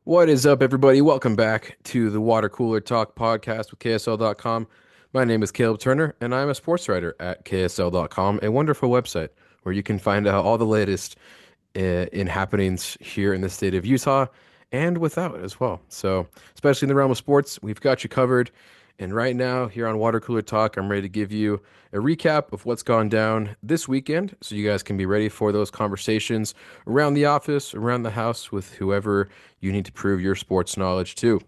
What is up, everybody? Welcome back to the Water Cooler Talk podcast with KSL.com. My name is Caleb Turner, and I'm a sports writer at KSL.com, a wonderful website where you can find out all the latest in happenings here in the state of Utah and without as well. So, especially in the realm of sports, we've got you covered. And right now, here on Water Cooler Talk, I'm ready to give you a recap of what's gone down this weekend so you guys can be ready for those conversations around the office, around the house with whoever you need to prove your sports knowledge to.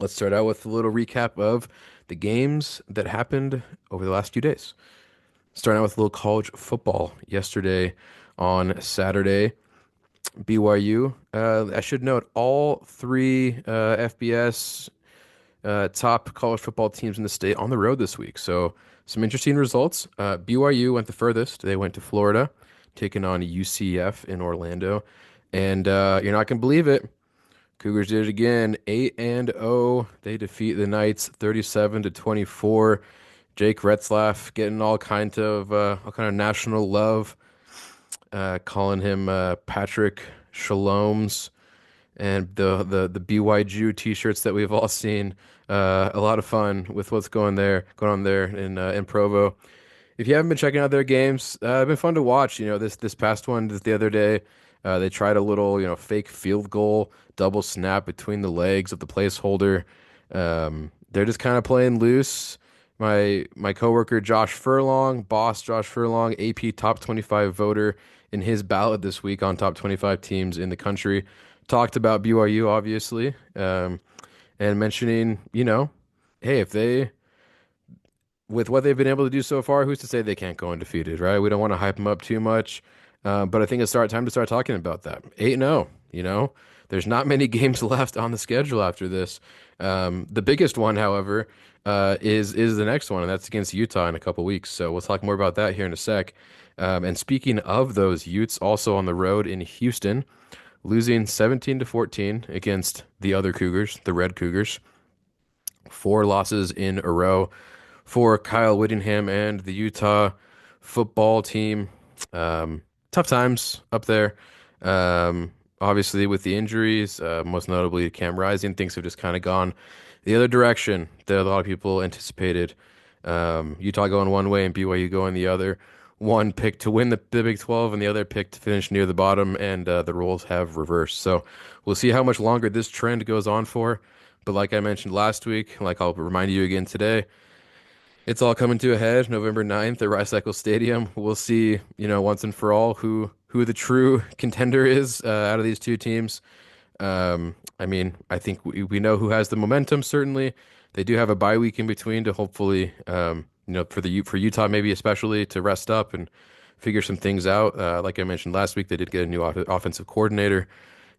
Let's start out with a little recap of the games that happened over the last few days. Starting out with a little college football yesterday on Saturday. BYU. I should note all three FBS top college football teams in the state on the road this week. So some interesting results. BYU went the furthest. They went to Florida, taking on UCF in Orlando. And you're not going to believe it. Cougars did it again, 8-0. They defeat the Knights 37-24. Jake Retzlaff getting all kind of national love, calling him Patrick Shaloms, and the BYU t-shirts that we've all seen. A lot of fun with what's going on there in Provo. If you haven't been checking out their games, it's been fun to watch. This past one the other day, they tried a little fake field goal, double snap between the legs of the placeholder. They're just kind of playing loose. My coworker Josh Furlong, boss Josh Furlong, AP top 25 voter in his ballot this week on top 25 teams in the country, talked about BYU obviously, and mentioning hey, if they with what they've been able to do so far, who's to say they can't go undefeated, right? We don't want to hype them up too much, but I think it's time to start talking about that. 8-0, there's not many games left on the schedule after this. The biggest one, however, is the next one, and that's against Utah in a couple weeks. So we'll talk more about that here in a sec. And speaking of those Utes, also on the road in Houston, losing 17-14 against the other Cougars, the Red Cougars. Four losses in a row for Kyle Whittingham and the Utah football team. Tough times up there. Obviously, with the injuries, most notably Cam Rising, things have just kind of gone the other direction that a lot of people anticipated. Utah going one way and BYU going the other. One picked to win the Big 12 and the other picked to finish near the bottom, and the roles have reversed. So we'll see how much longer this trend goes on for. But like I mentioned last week, like I'll remind you again today, it's all coming to a head November 9th at Rice Cycle Stadium. We'll see, once and for all who the true contender is out of these two teams. I think we know who has the momentum, certainly. They do have a bye week in between to hopefully, for Utah maybe especially to rest up and figure some things out. Like I mentioned last week, they did get a new offensive coordinator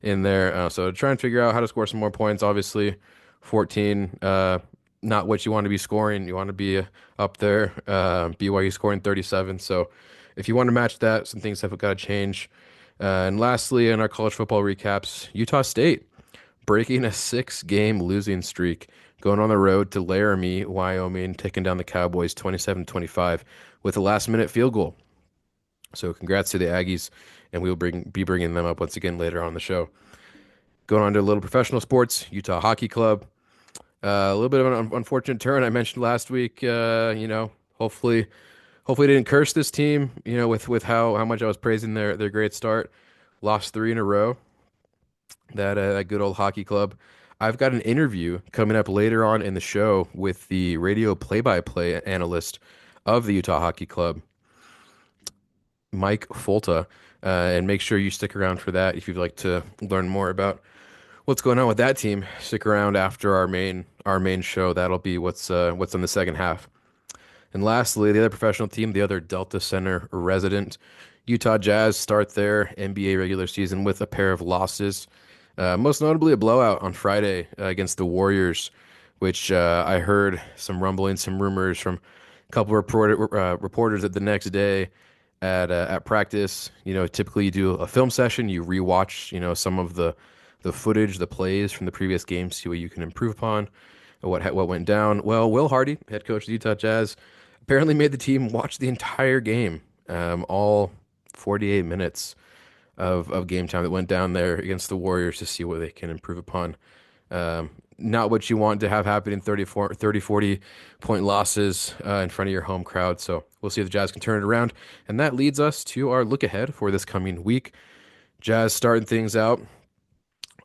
in there. So try and figure out how to score some more points. Obviously, 14, not what you want to be scoring. You want to be up there. BYU scoring 37. So if you want to match that, some things have got to change. And lastly, in our college football recaps, Utah State breaking a 6-game losing streak, going on the road to Laramie, Wyoming, taking down the Cowboys 27-25 with a last-minute field goal. So congrats to the Aggies, and we'll be bringing them up once again later on the show. Going on to a little professional sports, Utah Hockey Club. A little bit of an unfortunate turn I mentioned last week. Hopefully it didn't curse this team. With how much I was praising their great start. Lost 3 in a row. That good old hockey club. I've got an interview coming up later on in the show with the radio play-by-play analyst of the Utah Hockey Club, Mike Folta, and make sure you stick around for that if you'd like to learn more about what's going on with that team. Stick around after our main show. That'll be what's in the second half. And lastly, the other professional team, the other Delta Center resident, Utah Jazz, start their NBA regular season with a pair of losses. Most notably a blowout on Friday against the Warriors, which I heard some rumblings, some rumors from a couple of reporters at the next day at practice. Typically you do a film session, you rewatch, some of the footage, the plays from the previous game, see what you can improve upon, what went down. Well, Will Hardy, head coach of the Utah Jazz, apparently made the team watch the entire game, all 48 minutes of game time that went down there against the Warriors to see what they can improve upon. Um, Not what you want to have happen in 40 point losses in front of your home crowd. So we'll see if the Jazz can turn it around. And that leads us to our look ahead for this coming week. Jazz starting things out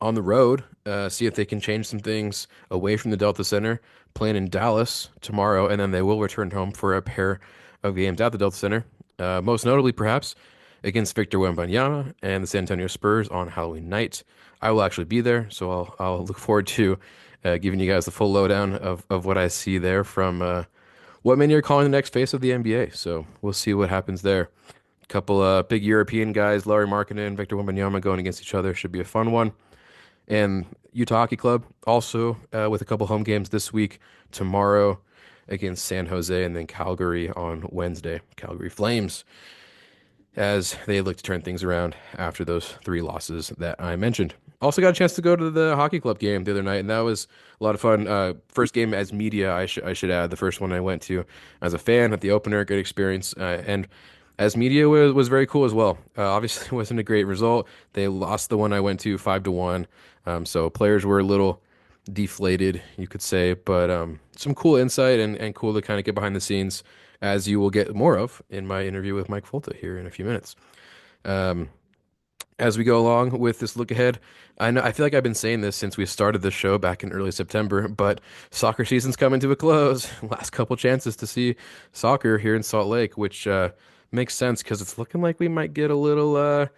on the road, see if they can change some things away from the Delta Center, playing in Dallas tomorrow, and then they will return home for a pair of games at the Delta Center. Most notably, perhaps, against Victor Wembanyama and the San Antonio Spurs on Halloween night. I will actually be there, so I'll look forward to giving you guys the full lowdown of what I see there from what many are calling the next face of the NBA. So we'll see what happens there. A couple big European guys, Larry Markkinen, Victor Wembanyama going against each other should be a fun one. And Utah Hockey Club also with a couple home games this week, tomorrow against San Jose and then Calgary on Wednesday. Calgary Flames as they look to turn things around after those three losses that I mentioned. Also got a chance to go to the hockey club game the other night, and that was a lot of fun. First game as media, I should add. The first one I went to as a fan at the opener, great experience. And as media was very cool as well. Obviously, it wasn't a great result. They lost the one I went to 5-1. So players were a little deflated, you could say, but some cool insight and cool to kind of get behind the scenes, as you will get more of in my interview with Mike Folta here in a few minutes. Um, as we go along with this look ahead, I feel like I've been saying this since we started the show back in early September, but soccer season's coming to a close. Last couple chances to see soccer here in Salt Lake, which makes sense because it's looking like we might get a little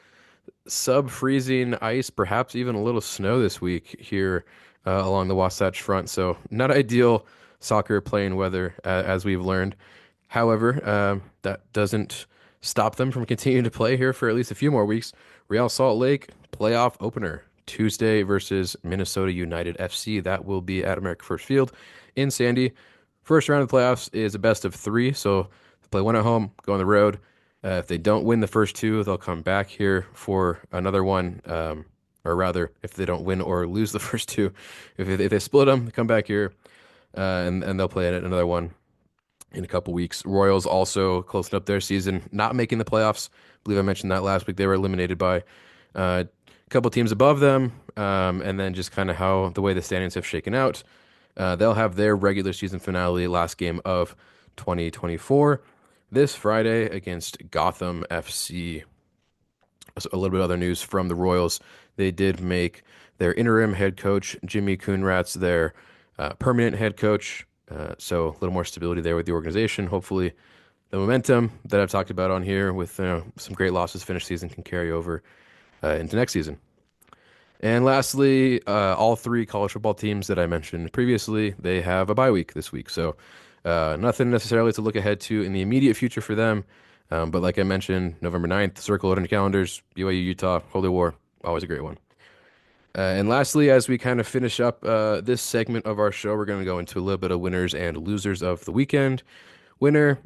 sub-freezing ice, perhaps even a little snow this week here along the Wasatch Front. So not ideal soccer playing weather, as we've learned. However, that doesn't stop them from continuing to play here for at least a few more weeks. Real Salt Lake playoff opener Tuesday versus Minnesota United FC. That will be at America First Field in Sandy. First round of the playoffs is a best of three, so they play one at home, go on the road. If they don't win the first two, they'll come back here for another one. Or rather, if they don't win or lose the first two, if they split them, they come back here and they'll play another one in a couple weeks. Royals also closing up their season, not making the playoffs. I believe I mentioned that last week. They were eliminated by a couple teams above them, and then just kind of how the way the standings have shaken out. They'll have their regular season finale, last game of 2024, this Friday against Gotham FC. So a little bit of other news from the Royals. They did make their interim head coach, Jimmy Coonratz, their permanent head coach. So a little more stability there with the organization. Hopefully, the momentum that I've talked about on here with some great losses finish season can carry over into next season. And lastly, all three college football teams that I mentioned previously, they have a bye week this week. So nothing necessarily to look ahead to in the immediate future for them. But like I mentioned, November 9th, circle it on your calendars, BYU, Utah, Holy War, always a great one. And lastly, as we kind of finish up this segment of our show, we're going to go into a little bit of winners and losers of the weekend. Winner,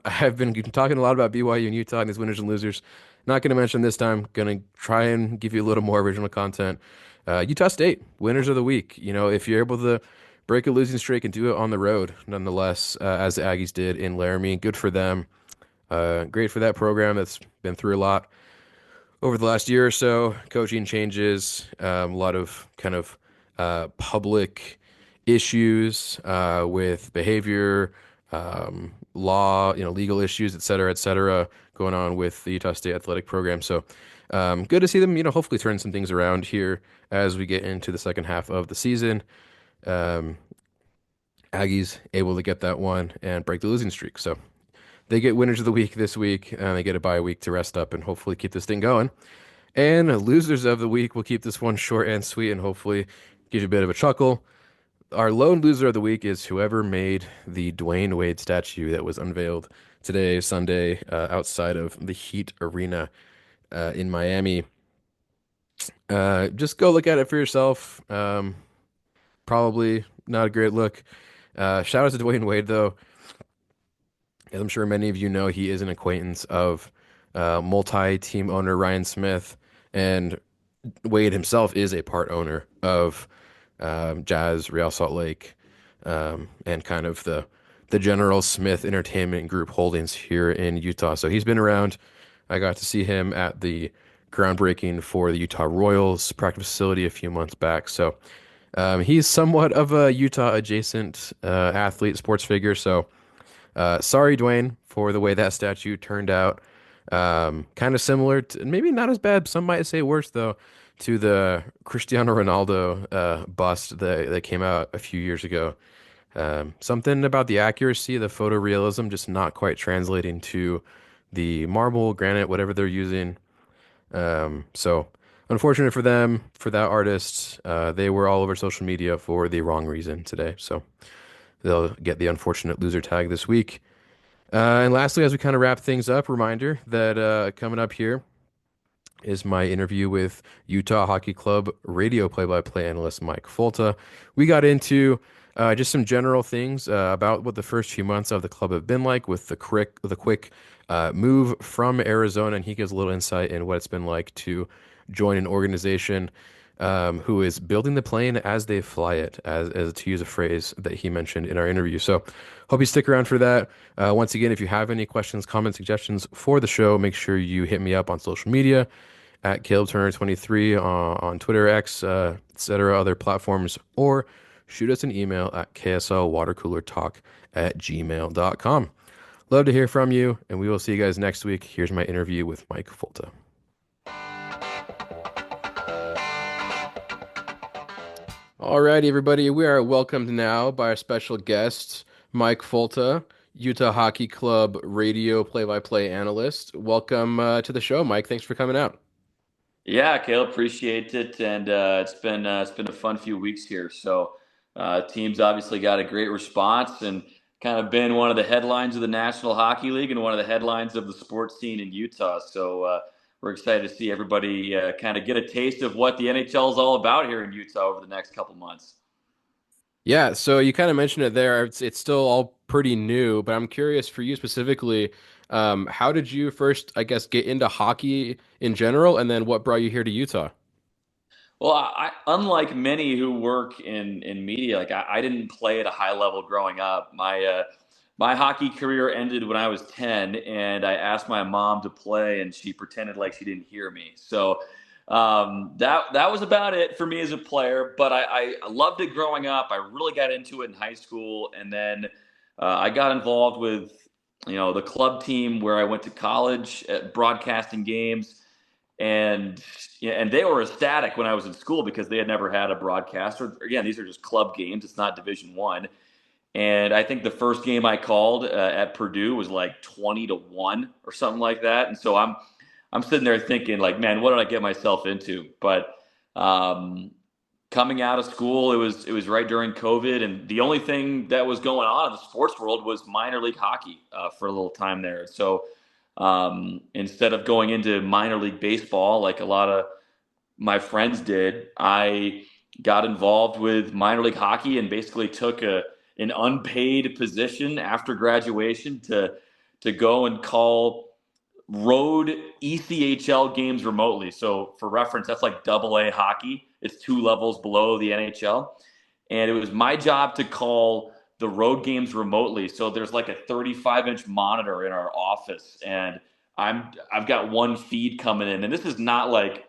I've been talking a lot about BYU and Utah and these winners and losers. Not going to mention this time. Going to try and give you a little more original content. Utah State, winners of the week. If you're able to break a losing streak and do it on the road, nonetheless, as the Aggies did in Laramie, good for them. Great for that program that's been through a lot over the last year or so. Coaching changes, a lot of kind of public issues with behavior, law, legal issues, et cetera, going on with the Utah State athletic program. So good to see them, hopefully turn some things around here as we get into the second half of the season. Aggies able to get that one and break the losing streak. So they get winners of the week this week, and they get a bye week to rest up and hopefully keep this thing going. And losers of the week, we'll keep this one short and sweet and hopefully give you a bit of a chuckle. Our lone loser of the week is whoever made the Dwayne Wade statue that was unveiled today, Sunday, outside of the Heat Arena in Miami. Just go look at it for yourself. Probably not a great look. Shout out to Dwayne Wade, though. As I'm sure many of you know, he is an acquaintance of multi-team owner Ryan Smith, and Wade himself is a part owner of Jazz, Real Salt Lake, and kind of the General Smith Entertainment Group holdings here in Utah. So he's been around. I got to see him at the groundbreaking for the Utah Royals practice facility a few months back. So he's somewhat of a Utah adjacent athlete, sports figure. So sorry, Dwayne, for the way that statue turned out. Kind of similar to, maybe not as bad. Some might say worse though, to the Cristiano Ronaldo bust that came out a few years ago. Something about the accuracy, the photorealism, just not quite translating to the marble, granite, whatever they're using. So unfortunate for them, for that artist. They were all over social media for the wrong reason today. So they'll get the unfortunate loser tag this week. And lastly, as we kind of wrap things up, reminder that coming up here is my interview with Utah Hockey Club radio play-by-play analyst Mike Folta. We got into just some general things about what the first few months of the club have been like with the quick move from Arizona, and he gives a little insight in what it's been like to join an organization who is building the plane as they fly it, as to use a phrase that he mentioned in our interview. So hope you stick around for that. Once again, if you have any questions, comments, suggestions for the show, make sure you hit me up on social media at Caleb Turner 23 on Twitter, X, etc., other platforms, or shoot us an email at kslwatercoolertalk@gmail.com. Love to hear from you, and we will see you guys next week. Here's my interview with Mike Folta. All righty, everybody. We are welcomed now by our special guest, Mike Folta, Utah Hockey Club radio play-by-play analyst. Welcome to the show, Mike. Thanks for coming out. Yeah, Caleb, appreciate it, and it's been a fun few weeks here. So, teams obviously got a great response, and kind of been one of the headlines of the National Hockey League and one of the headlines of the sports scene in Utah. So, we're excited to see everybody kind of get a taste of what the NHL is all about here in Utah over the next couple months. Yeah, so you kind of mentioned it there. It's still all pretty new, but I'm curious for you specifically, how did you first, I guess, get into hockey in general, and then what brought you here to Utah? Well, unlike many who work in media, like I didn't play at a high level growing up. My hockey career ended when I was 10, and I asked my mom to play, and she pretended like she didn't hear me. So that was about it for me as a player. But I loved it growing up. I really got into it in high school, and then I got involved with the club team where I went to college at broadcasting games, and yeah, and they were ecstatic when I was in school because they had never had a broadcaster. Again, these are just club games; it's not Division One. And I think the first game I called at Purdue was like 20-1 or something like that. And so I'm sitting there thinking like, man, what did I get myself into? But um, coming out of school, it was right during COVID, and the only thing that was going on in the sports world was minor league hockey for a little time there. So instead of going into minor league baseball like a lot of my friends did, I got involved with minor league hockey and basically took an unpaid position after graduation to go and call road ECHL games remotely. So for reference, that's like double A hockey. It's two levels below the NHL. And it was my job to call the road games remotely. So there's like a 35-inch monitor in our office, and I've got one feed coming in. And this is not like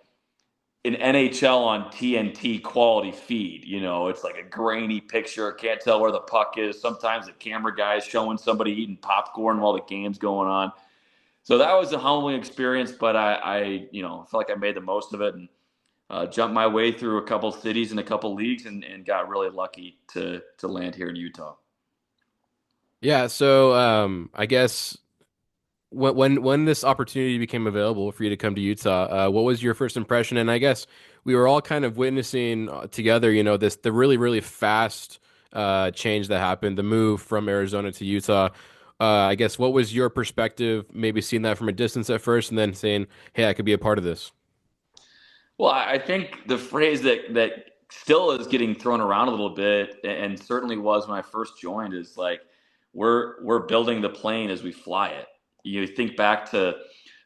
an NHL on TNT quality feed. It's like a grainy picture. Can't tell where the puck is. Sometimes the camera guy is showing somebody eating popcorn while the game's going on. So that was a humbling experience, but I felt like I made the most of it, and jumped my way through a couple cities and a couple leagues, and got really lucky to land here in Utah. Yeah, so I guess when this opportunity became available for you to come to Utah, what was your first impression? And I guess we were all kind of witnessing together, the really really fast change that happened, the move from Arizona to Utah. I guess what was your perspective, maybe seeing that from a distance at first, and then saying, "Hey, I could be a part of this." Well, I think the phrase that still is getting thrown around a little bit, and certainly was when I first joined, is like we're building the plane as we fly it. You think back to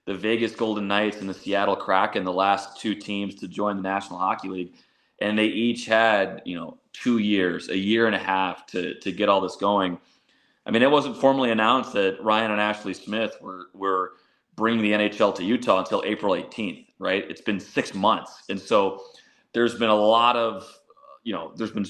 the Vegas Golden Knights and the Seattle Kraken, the last two teams to join the National Hockey League, and they each had 2 years, a year and a half to get all this going. I mean, it wasn't formally announced that Ryan and Ashley Smith were bringing the NHL to Utah until April 18th, right? It's been 6 months. And so there's been a lot of, there's been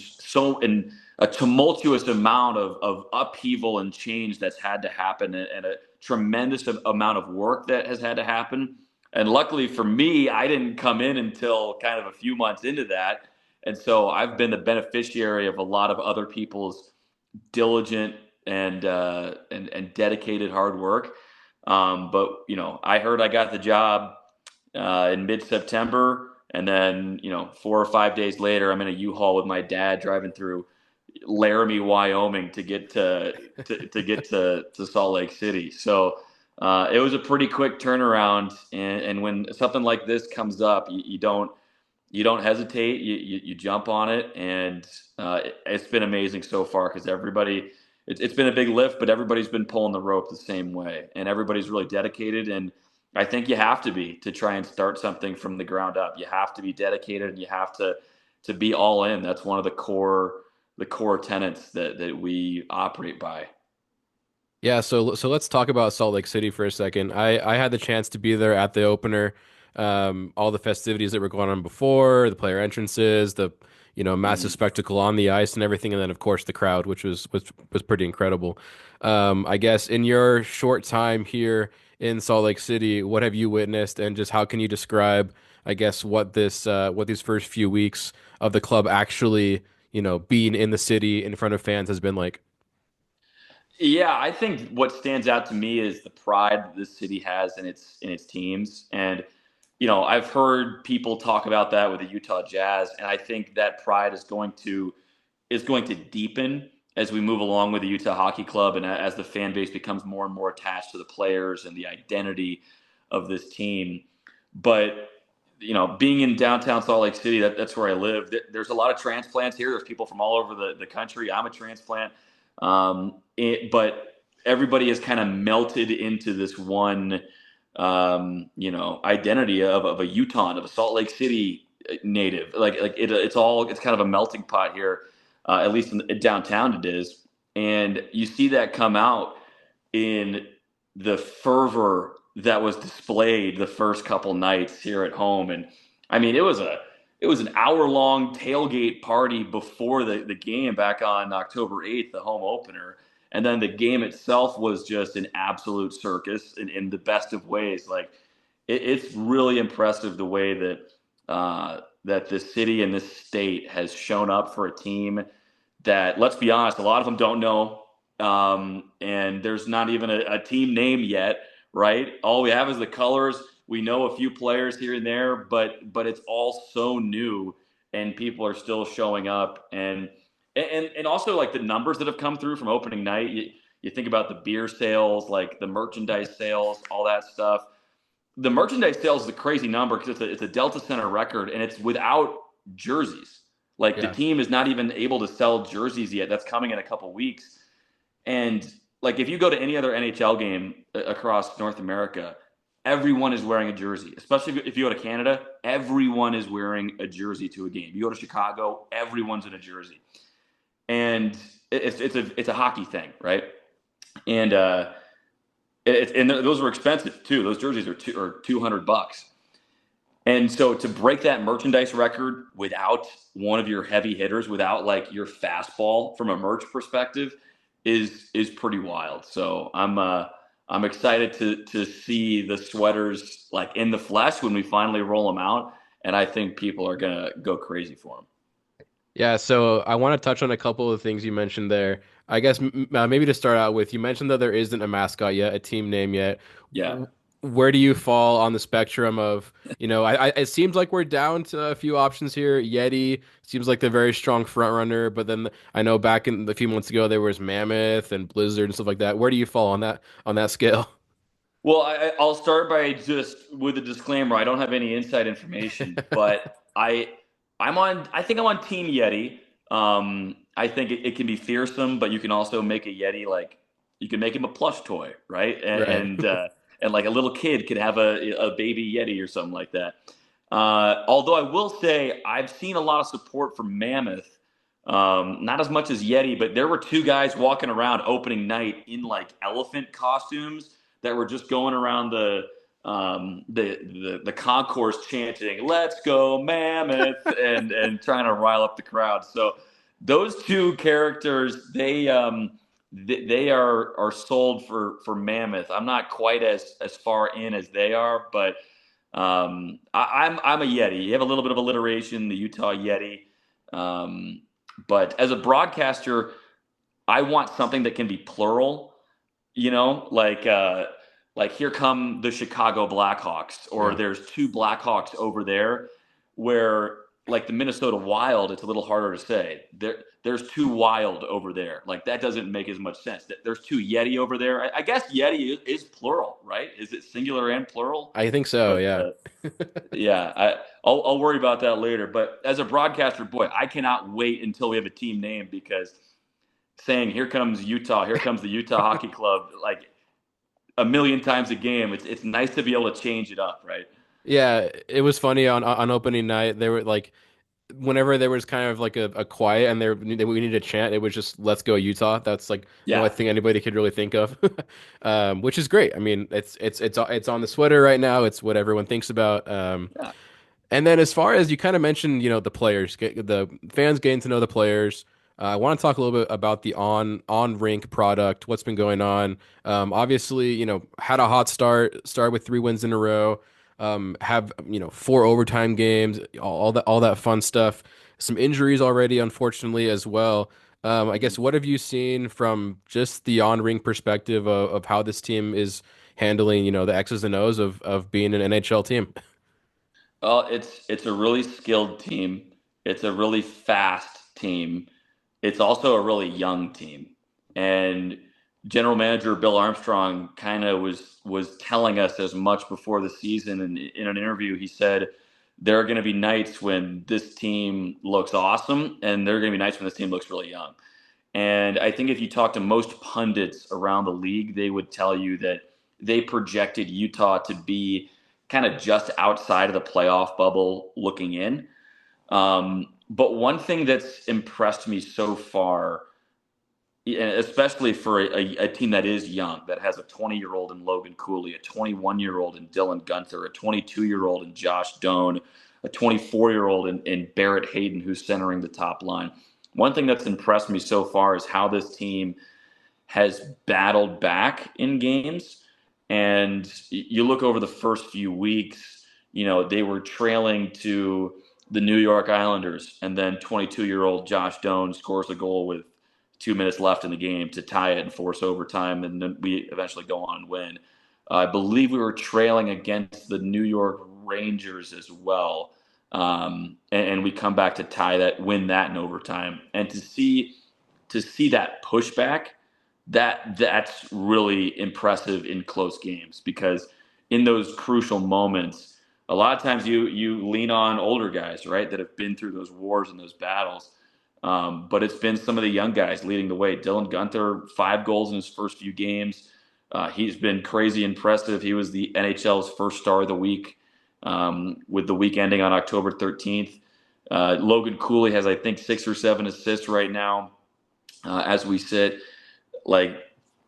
a tumultuous amount of upheaval and change that's had to happen, and a tremendous amount of work that has had to happen. And luckily for me, I didn't come in until kind of a few months into that. And so I've been the beneficiary of a lot of other people's diligent and dedicated hard work. But I heard I got the job in mid-September, and then 4 or 5 days later, I'm in a U-Haul with my dad driving through Laramie, Wyoming, to get to Salt Lake City. So it was a pretty quick turnaround, and when something like this comes up, you don't hesitate. You jump on it, and it's been amazing so far because everybody. It's been a big lift, but everybody's been pulling the rope the same way, and everybody's really dedicated. And I think you have to be to try and start something from the ground up. You have to be dedicated, and you have to be all in. That's one of the core tenets that we operate by. Yeah, so let's talk about Salt Lake City for a second. I had the chance to be there at the opener, all the festivities that were going on before, the player entrances, the massive Mhm. spectacle on the ice and everything, and then of course the crowd, which was pretty incredible. I guess in your short time here in Salt Lake City, what have you witnessed, and just how can you describe, I guess, what these first few weeks of the club actually, being in the city in front of fans has been like? Yeah, I think what stands out to me is the pride that this city has in its teams. And I've heard people talk about that with the Utah Jazz, and I think that pride is going to deepen as we move along with the Utah Hockey Club, and as the fan base becomes more and more attached to the players and the identity of this team. But being in downtown Salt Lake City, that's where I live. There's a lot of transplants here. There's people from all over the country. I'm a transplant, but everybody has kind of melted into this one, identity of a Utah, of a Salt Lake City native. It's kind of a melting pot here, at least in downtown it is, and you see that come out in the fervor that was displayed the first couple nights here at home. And I mean, it was an hour long tailgate party before the game back on October 8th, the home opener. And then the game itself was just an absolute circus in the best of ways. Like it's really impressive the way that this city and this state has shown up for a team that, let's be honest, a lot of them don't know. And there's not even a team name yet, right? All we have is the colors. We know a few players here and there, but it's all so new, and people are still showing up. And also, like, the numbers that have come through from opening night. You think about the beer sales, like the merchandise sales, all that stuff. The merchandise sales is a crazy number because it's a Delta Center record, and it's without jerseys. Like, the Yeah. team is not even able to sell jerseys yet. That's coming in a couple weeks. And like, if you go to any other NHL game across North America, everyone is wearing a jersey. Especially if you go to Canada, everyone is wearing a jersey to a game. You go to Chicago, everyone's in a jersey, and it's a hockey thing, right? And those were expensive too. Those jerseys are $200. And so to break that merchandise record without one of your heavy hitters, without like your fastball from a merch perspective, is pretty wild. So I'm excited to see the sweaters like in the flesh when we finally roll them out, and I think people are gonna go crazy for them. Yeah, so I want to touch on a couple of things you mentioned there. I guess maybe to start out with, you mentioned that there isn't a mascot yet, a team name yet. Yeah. Where do you fall on the spectrum of, it seems like we're down to a few options here. Yeti seems like the very strong front runner, but then I know back in a few months ago there was Mammoth and Blizzard and stuff like that. Where do you fall on that scale? Well, I'll start by just with a disclaimer. I don't have any inside information, but I'm on. I think I'm on Team Yeti. I think it can be fearsome, but you can also make a Yeti like you can make him a plush toy, right? And Right. and like a little kid could have a baby Yeti or something like that. Although I will say I've seen a lot of support for Mammoth. Not as much as Yeti, but there were two guys walking around opening night in like elephant costumes that were just going around the concourse chanting "Let's go Mammoth" and trying to rile up the crowd. So those two characters, they are sold for Mammoth. I'm not quite as far in as they are, but I'm a Yeti. You have a little bit of alliteration, the Utah Yeti. But as a broadcaster, I want something that can be plural. Like here come the Chicago Blackhawks, or Yeah. there's two Blackhawks over there, where like the Minnesota Wild, it's a little harder to say. There's two Wild over there. Like that doesn't make as much sense. There's two Yeti over there. I guess Yeti is plural, right? Is it singular and plural? I think so, But yeah. yeah, I'll worry about that later. But as a broadcaster, boy, I cannot wait until we have a team name, because saying "Here comes Utah," "Here comes the Utah Hockey Club," like a million times a game. It's nice to be able to change it up, right? Yeah, it was funny on opening night. They were like, whenever there was kind of like a quiet and we needed to chant, it was just "Let's go Utah." That's like the only Yeah, thing anybody could really think of, which is great. I mean, it's on the sweater right now. It's what everyone thinks about. yeah. And then as far as you kind of mentioned, the players, the fans getting to know the players. I want to talk a little bit about the on rink product, what's been going on. Obviously, had a hot start with 3 wins in a row. Have 4 overtime games, all that fun stuff. Some injuries already, unfortunately, as well. I guess what have you seen from just the on rink perspective of how this team is handling, the X's and O's of being an NHL team? Well, it's a really skilled team. It's a really fast team. It's also a really young team. And general manager Bill Armstrong kind of was telling us as much before the season. And in an interview, he said there are going to be nights when this team looks awesome, and there are going to be nights when this team looks really young. And I think if you talk to most pundits around the league, they would tell you that they projected Utah to be kind of just outside of the playoff bubble looking in. But one thing that's impressed me so far, especially for a team that is young, that has a 20-year-old in Logan Cooley, a 21-year-old in Dylan Gunther, a 22-year-old in Josh Doan, a 24-year-old in Barrett Hayden, who's centering the top line. One thing that's impressed me so far is how this team has battled back in games. And you look over the first few weeks, they were trailing to the New York Islanders, and then 22-year-old Josh Doan scores a goal with 2 minutes left in the game to tie it and force overtime, and then we eventually go on and win. I believe we were trailing against the New York Rangers as well, and we come back to win that in overtime, and to see that pushback, that's really impressive in close games, because in those crucial moments, a lot of times you lean on older guys, right, that have been through those wars and those battles. But it's been some of the young guys leading the way. Dylan Gunther, 5 goals in his first few games. He's been crazy impressive. He was the NHL's first star of the week, with the week ending on October 13th. Logan Cooley has, I think, 6 or 7 assists right now, as we sit. Like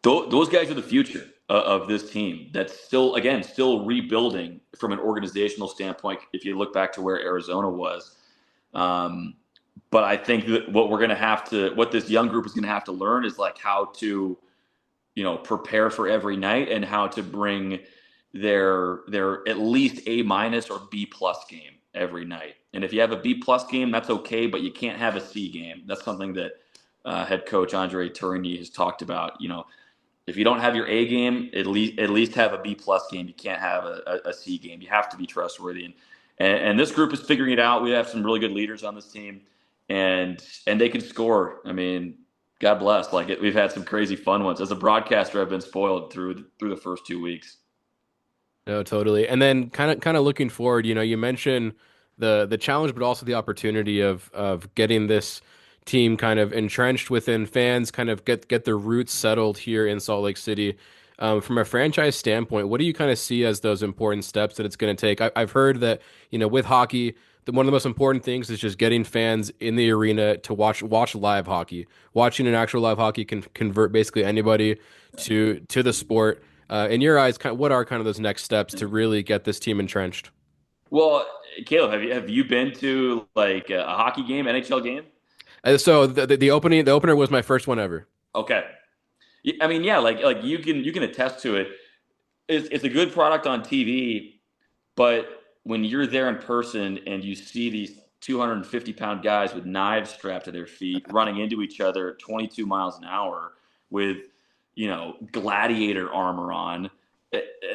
those guys are the future of this team. That's still rebuilding from an organizational standpoint. If you look back to where Arizona was, um, but I think that what this young group is going to have to learn is like how to, prepare for every night, and how to bring their at least A- or B+ game every night. And if you have a B+ game, that's okay, but you can't have a C game. That's something that head coach Andre Tourigny has talked about. If you don't have your A game, at least have a B+ game. You can't have a C game. You have to be trustworthy. And this group is figuring it out. We have some really good leaders on this team, and they can score. I mean, God bless. We've had some crazy fun ones. As a broadcaster, I've been spoiled through the first 2 weeks. No, totally. And then kind of looking forward, you mentioned the challenge, but also the opportunity of getting this team kind of entrenched within fans, kind of get their roots settled here in Salt Lake City. From a franchise standpoint, what do you kind of see as those important steps that it's going to take? I've heard that, with hockey, one of the most important things is just getting fans in the arena to watch live hockey. Watching an actual live hockey can convert basically anybody to the sport. In your eyes, what are kind of those next steps to really get this team entrenched? Well, Caleb, have you been to like a hockey game, NHL game? So the opener was my first one ever. Okay. I mean, yeah, like you can attest to it. It's a good product on TV, but when you're there in person and you see these 250-pound guys with knives strapped to their feet running into each other at 22 miles an hour with, gladiator armor on,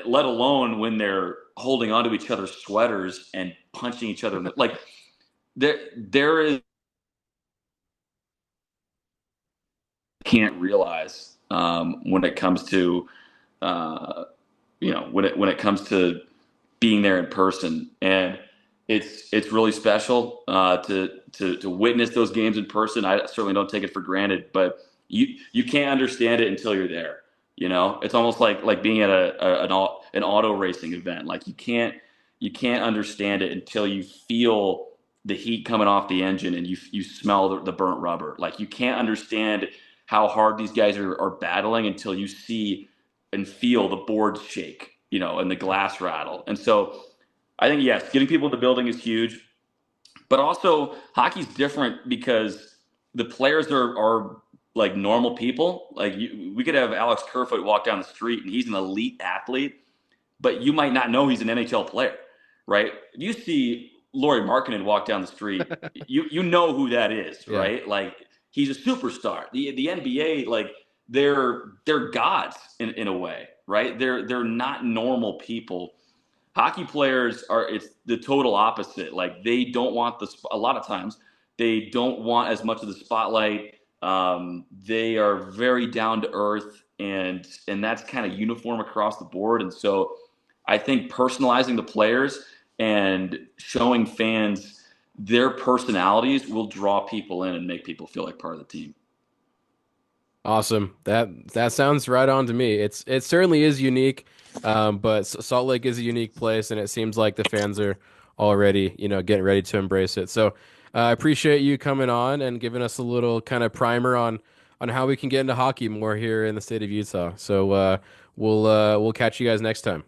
let alone when they're holding onto each other's sweaters and punching each other in the, like there is can't realize when it comes to uh, when it comes to being there in person, and it's really special to witness those games in person. I certainly don't take it for granted, but you can't understand it until you're there. It's almost like being at an auto racing event. Like you can't understand it until you feel the heat coming off the engine and you smell the burnt rubber. Like you can't understand how hard these guys are battling until you see and feel the boards shake, and the glass rattle. And so I think, yes, getting people in the building is huge, but also hockey's different because the players are like normal people. Like we could have Alex Kerfoot walk down the street and he's an elite athlete, but you might not know he's an NHL player, right? You see Lauri Markkanen walk down the street, you know who that is, Yeah. right? Like he's a superstar. The NBA, like they're gods in a way, right? They're not normal people. Hockey players are it's the total opposite. Like they don't want a lot of times they don't want as much of the spotlight. They are very down to earth, and that's kind of uniform across the board. And so I think personalizing the players and showing fans their personalities will draw people in and make people feel like part of the team. Awesome. That sounds right on to me. It certainly is unique, but Salt Lake is a unique place, and it seems like the fans are already, getting ready to embrace it. So I appreciate you coming on and giving us a little kind of primer on how we can get into hockey more here in the state of Utah. So we'll catch you guys next time.